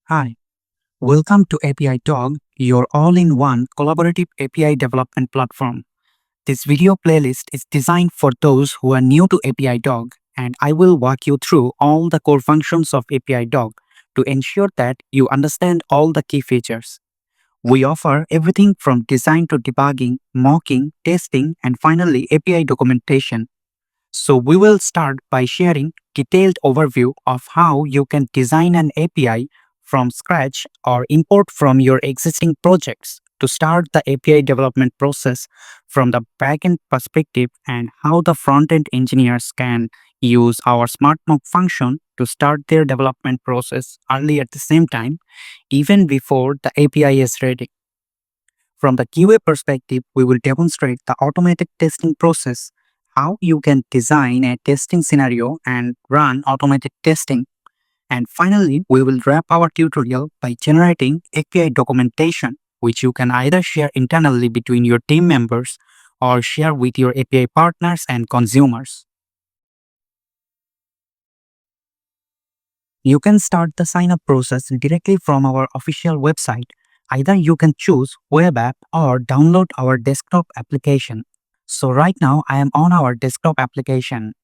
Hi, welcome to Apidog, your all-in-one collaborative API development platform. This video playlist is designed for those who are new to Apidog, and I will walk you through all the core functions of Apidog to ensure that you understand all the key features. We offer everything from design to debugging, mocking, testing, and finally API documentation. So we will start by sharing detailed overview of how you can design an API from scratch or import from your existing projects to start the API development process from the backend perspective and how the front-end engineers can use our smart mock function to start their development process early at the same time, even before the API is ready. From the QA perspective, we will demonstrate the automated testing process, how you can design a testing scenario and run automated testing. And finally, we will wrap our tutorial by generating API documentation, which you can either share internally between your team members or share with your API partners and consumers. You can start the sign-up process directly from our official website. Either you can choose web app or download our desktop application. So right now I am on our desktop application.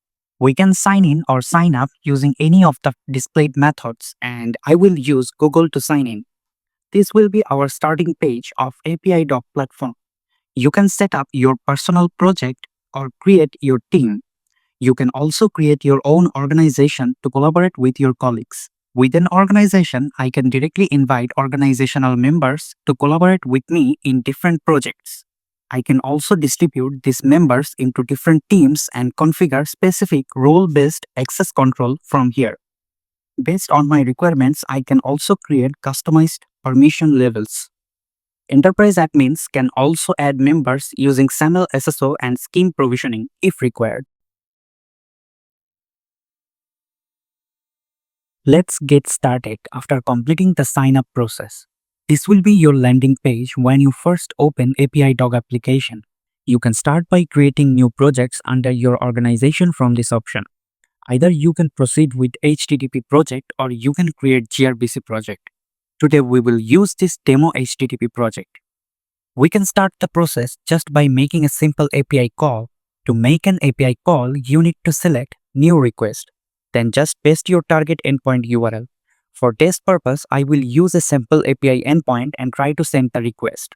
We can sign in or sign up using any of the displayed methods, and I will use Google to sign in. This will be our starting page of API Doc platform. You can set up your personal project or create your team. You can also create your own organization to collaborate with your colleagues. With an organization, I can directly invite organizational members to collaborate with me in different projects. I can also distribute these members into different teams and configure specific role-based access control from here. Based on my requirements, I can also create customized permission levels. Enterprise admins can also add members using SAML SSO and scheme provisioning if required. Let's get started after completing the sign-up process. This will be your landing page when you first open API Dog application. You can start by creating new projects under your organization from this option. Either you can proceed with HTTP project or you can create gRPC project. Today we will use this demo HTTP project. We can start the process just by making a simple API call. To make an API call, you need to select New Request. Then just paste your target endpoint URL. For test purpose, I will use a simple API endpoint and try to send the request.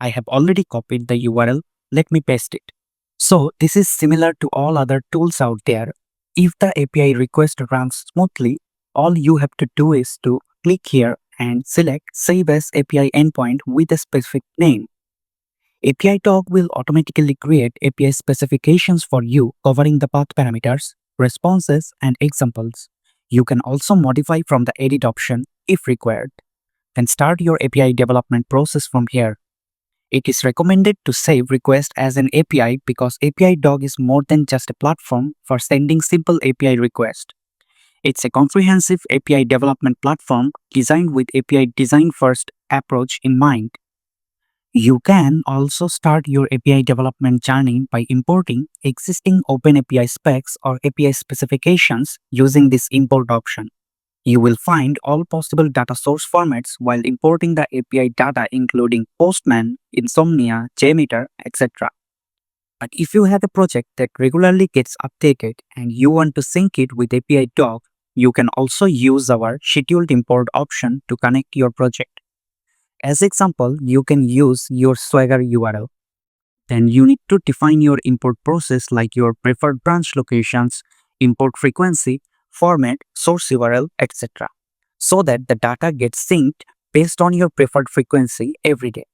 I have already copied the URL. Let me paste it. So this is similar to all other tools out there. If the API request runs smoothly, all you have to do is to click here and select Save as API endpoint with a specific name. API Talk will automatically create API specifications for you covering the path parameters, responses, and examples. You can also modify from the edit option if required. Then start your API development process from here. It is recommended to save request as an API because API Dog is more than just a platform for sending simple API requests. It's a comprehensive API development platform designed with API design first approach in mind. You can also start your API development journey by importing existing OpenAPI specs or API specifications using this import option. You will find all possible data source formats while importing the API data including Postman, Insomnia, JMeter, etc. But if you have a project that regularly gets updated and you want to sync it with API Doc, you can also use our scheduled import option to connect your project. As example, you can use your Swagger URL. Then you need to define your import process like your preferred branch locations, import frequency, format, source URL, etc. so that the data gets synced based on your preferred frequency every day.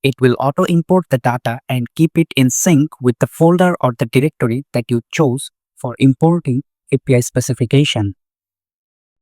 It will auto-import the data and keep it in sync with the folder or the directory that you chose for importing API specification.